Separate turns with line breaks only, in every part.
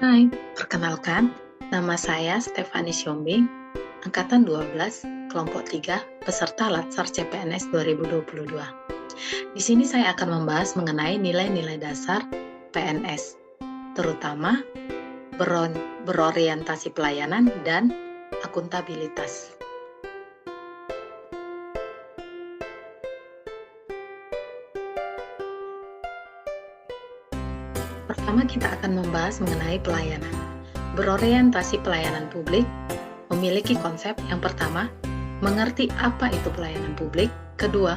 Hai, perkenalkan, nama saya Stefani Siombing, Angkatan 12, Kelompok 3, peserta Latsar CPNS 2022. Di sini saya akan membahas mengenai nilai-nilai dasar PNS, terutama berorientasi pelayanan dan akuntabilitas. Pertama, kita akan membahas mengenai pelayanan. Berorientasi pelayanan publik memiliki konsep yang pertama, mengerti apa itu pelayanan publik. Kedua,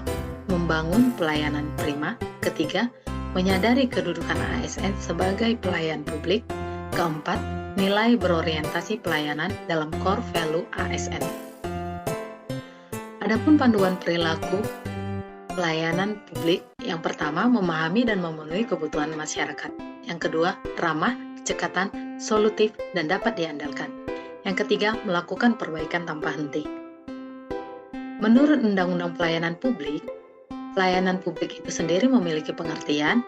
membangun pelayanan prima. Ketiga, menyadari kedudukan ASN sebagai pelayan publik. Keempat, nilai berorientasi pelayanan dalam core value ASN. Adapun panduan perilaku pelayanan publik, yang pertama, memahami dan memenuhi kebutuhan masyarakat. Yang kedua, ramah, cekatan, solutif, dan dapat diandalkan. Yang ketiga, melakukan perbaikan tanpa henti. Menurut Undang-Undang Pelayanan Publik itu sendiri memiliki pengertian,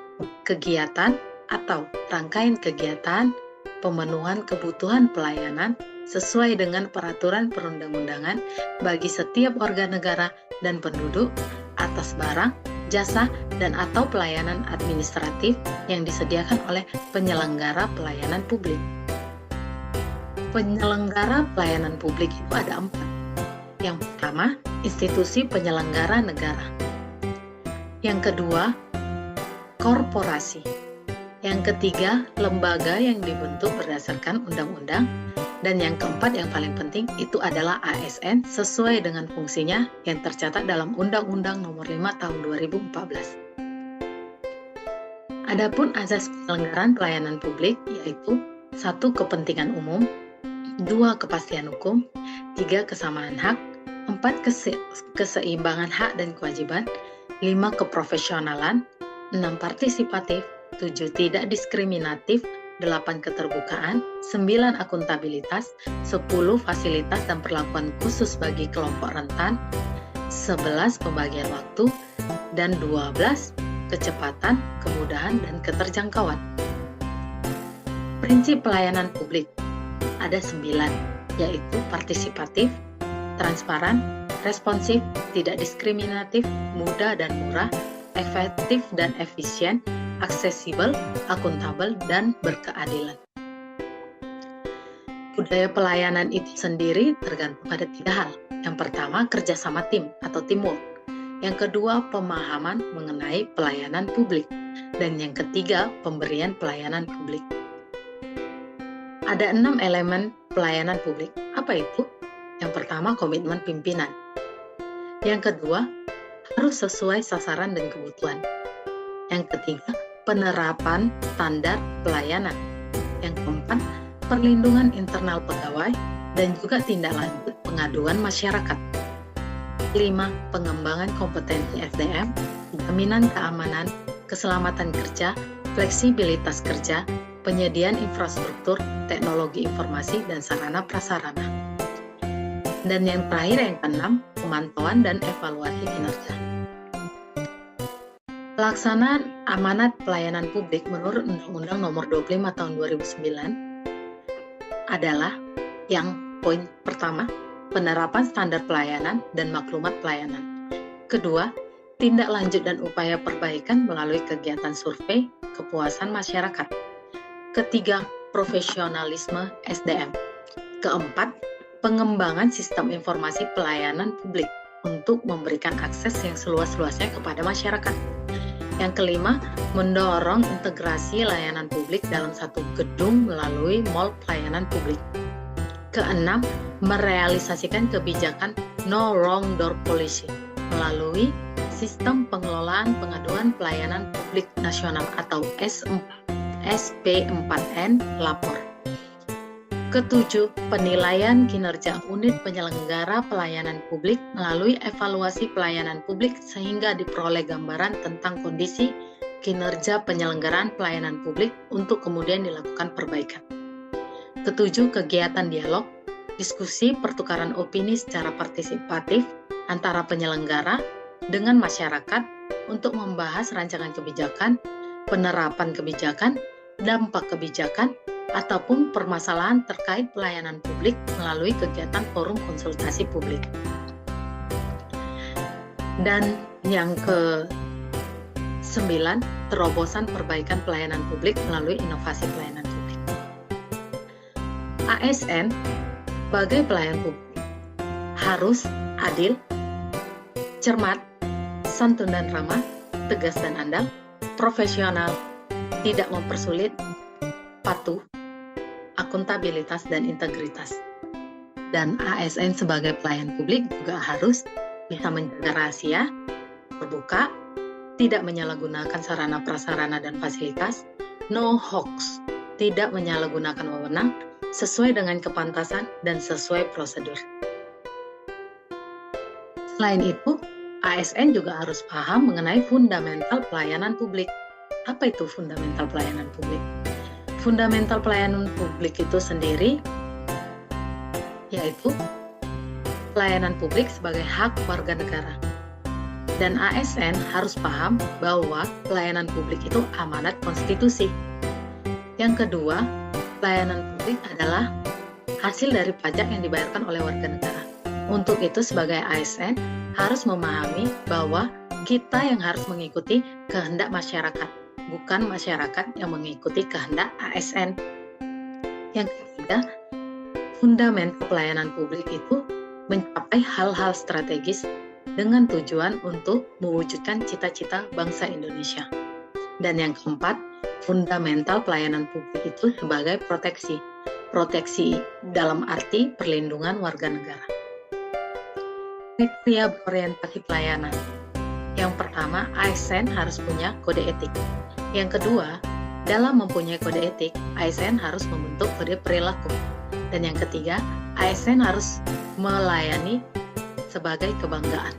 kegiatan, atau rangkaian kegiatan, pemenuhan kebutuhan pelayanan sesuai dengan peraturan perundang-undangan bagi setiap warga negara dan penduduk atas barang, jasa, dan atau pelayanan administratif yang disediakan oleh penyelenggara pelayanan publik. Penyelenggara pelayanan publik itu ada 4. Yang pertama, institusi penyelenggara negara. Yang kedua, korporasi. Yang ketiga, lembaga yang dibentuk berdasarkan undang-undang. Dan yang keempat, yang paling penting, itu adalah ASN sesuai dengan fungsinya yang tercatat dalam Undang-Undang Nomor 5 Tahun 2014. Adapun azas penyelenggaraan pelayanan publik yaitu 1. Kepentingan umum, 2. Kepastian hukum, 3. Kesamaan hak, 4. Keseimbangan hak dan kewajiban, 5. Keprofesionalan, 6. Partisipatif, 7. Tidak diskriminatif, 8. Keterbukaan, 9. Akuntabilitas, 10. Fasilitas dan perlakuan khusus bagi kelompok rentan, 11. Pembagian waktu, dan 12. Kecepatan, kemudahan, dan keterjangkauan. Prinsip pelayanan publik ada 9, yaitu partisipatif, transparan, responsif, tidak diskriminatif, mudah dan murah, efektif dan efisien, aksesibel, akuntabel, dan berkeadilan. Budaya pelayanan itu sendiri tergantung pada 3 hal. Yang pertama, kerjasama tim atau teamwork. Yang kedua, pemahaman mengenai pelayanan publik. Dan yang ketiga, pemberian pelayanan publik. Ada 6 elemen pelayanan publik. Apa itu? Yang pertama, komitmen pimpinan. Yang kedua, harus sesuai sasaran dan kebutuhan. Yang ketiga, penerapan standar pelayanan. Yang keempat, perlindungan internal pegawai dan juga tindak lanjut pengaduan masyarakat. 5. Pengembangan kompetensi SDM, jaminan keamanan, keselamatan kerja, fleksibilitas kerja, penyediaan infrastruktur, teknologi informasi, dan sarana prasarana. Dan yang terakhir, yang keenam, pemantauan dan evaluasi kinerja. Pelaksanaan amanat pelayanan publik menurut Undang-Undang Nomor 25 Tahun 2009 adalah yang poin pertama, penerapan standar pelayanan dan maklumat pelayanan. Kedua, tindak lanjut dan upaya perbaikan melalui kegiatan survei kepuasan masyarakat. Ketiga, profesionalisme SDM. Keempat, pengembangan sistem informasi pelayanan publik untuk memberikan akses yang seluas-luasnya kepada masyarakat. Yang kelima, mendorong integrasi layanan publik dalam satu gedung melalui mall pelayanan publik. Keenam, merealisasikan kebijakan No Wrong Door Policy melalui sistem pengelolaan pengaduan pelayanan publik nasional atau SP4N lapor. Ketujuh, penilaian kinerja unit penyelenggara pelayanan publik melalui evaluasi pelayanan publik sehingga diperoleh gambaran tentang kondisi kinerja penyelenggaraan pelayanan publik untuk kemudian dilakukan perbaikan. Ketujuh, kegiatan dialog, diskusi, pertukaran opini secara partisipatif antara penyelenggara dengan masyarakat untuk membahas rancangan kebijakan, penerapan kebijakan, dampak kebijakan, ataupun permasalahan terkait pelayanan publik melalui kegiatan forum konsultasi publik. Dan yang ke-9, terobosan perbaikan pelayanan publik melalui inovasi pelayanan publik. ASN sebagai pelayan publik harus adil, cermat, santun dan ramah, tegas dan andal, profesional, tidak mempersulit, patuh, akuntabilitas dan integritas. Dan ASN sebagai pelayan publik juga harus bisa menjaga rahasia, terbuka, tidak menyalahgunakan sarana prasarana dan fasilitas, no hoax, tidak menyalahgunakan wewenang, sesuai dengan kepantasan dan sesuai prosedur. Selain itu, ASN juga harus paham mengenai fundamental pelayanan publik. Apa itu fundamental pelayanan publik? Fundamental pelayanan publik itu sendiri yaitu pelayanan publik sebagai hak warga negara. Dan ASN harus paham bahwa pelayanan publik itu amanat konstitusi. Yang kedua, pelayanan publik adalah hasil dari pajak yang dibayarkan oleh warga negara. Untuk itu sebagai ASN harus memahami bahwa kita yang harus mengikuti kehendak masyarakat, bukan masyarakat yang mengikuti kehendak ASN. Yang ketiga, fundamental pelayanan publik itu mencapai hal-hal strategis dengan tujuan untuk mewujudkan cita-cita bangsa Indonesia. Dan yang keempat, fundamental pelayanan publik itu sebagai proteksi. Proteksi dalam arti perlindungan warga negara. Kriteria berorientasi pelayanan. Yang pertama, ASN harus punya kode etik. Yang kedua, dalam mempunyai kode etik, ASN harus membentuk kode perilaku. Dan yang ketiga, ASN harus melayani sebagai kebanggaan.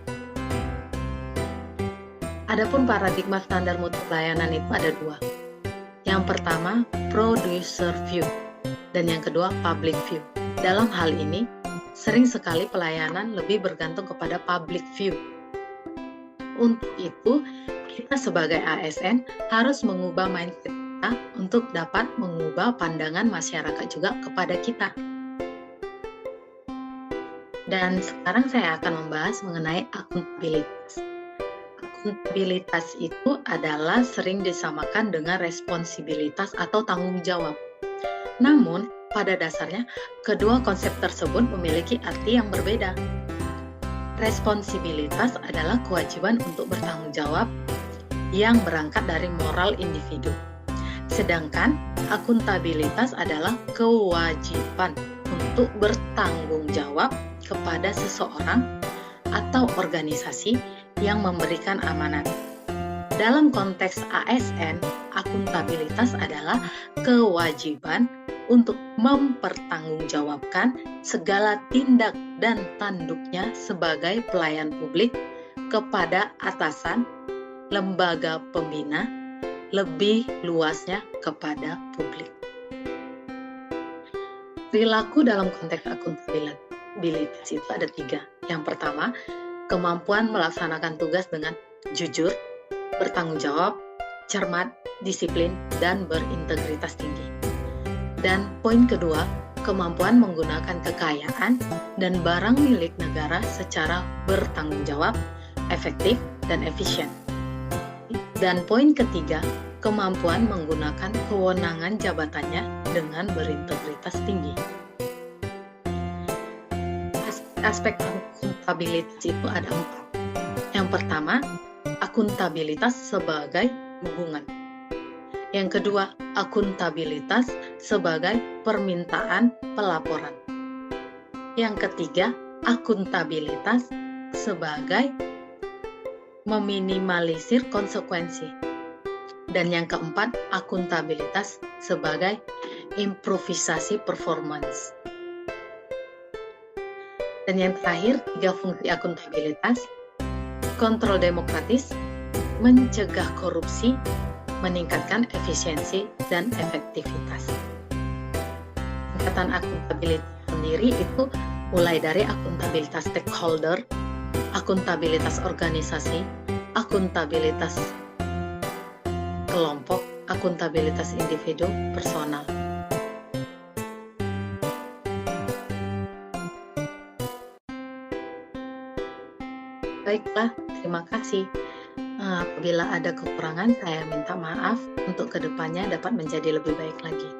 Adapun paradigma standar mutu pelayanan itu ada dua. Yang pertama, producer view, dan yang kedua, public view. Dalam hal ini, sering sekali pelayanan lebih bergantung kepada public view. Untuk itu, kita sebagai ASN harus mengubah mindset kita untuk dapat mengubah pandangan masyarakat juga kepada kita. Dan sekarang saya akan membahas mengenai akuntabilitas. Akuntabilitas itu adalah sering disamakan dengan responsibilitas atau tanggung jawab. Namun, pada dasarnya, kedua konsep tersebut memiliki arti yang berbeda. Responsibilitas adalah kewajiban untuk bertanggung jawab yang berangkat dari moral individu. Sedangkan akuntabilitas adalah kewajiban untuk bertanggung jawab kepada seseorang atau organisasi yang memberikan amanat. Dalam konteks ASN, akuntabilitas adalah kewajiban untuk mempertanggungjawabkan segala tindak dan tanduknya sebagai pelayan publik kepada atasan, lembaga pembina, lebih luasnya kepada publik. Perilaku dalam konteks akuntabilitas itu ada 3. Yang pertama, kemampuan melaksanakan tugas dengan jujur, bertanggung jawab, cermat, disiplin, dan berintegritas tinggi. Dan poin kedua, kemampuan menggunakan kekayaan dan barang milik negara secara bertanggung jawab, efektif, dan efisien. Dan poin ketiga, kemampuan menggunakan kewenangan jabatannya dengan berintegritas tinggi. Aspek akuntabilitas itu ada 4. Yang pertama, akuntabilitas sebagai hubungan. Yang kedua, akuntabilitas sebagai permintaan pelaporan. Yang ketiga, akuntabilitas sebagai meminimalisir konsekuensi. Dan yang keempat, akuntabilitas sebagai improvisasi performance. Dan yang terakhir, 3 fungsi akuntabilitas: kontrol demokratis, mencegah korupsi, meningkatkan efisiensi dan efektivitas. Tingkatan akuntabilitas sendiri itu mulai dari akuntabilitas stakeholder, akuntabilitas organisasi, akuntabilitas kelompok, akuntabilitas individu, personal. Baiklah, terima kasih. Apabila ada kekurangan, saya minta maaf untuk kedepannya dapat menjadi lebih baik lagi.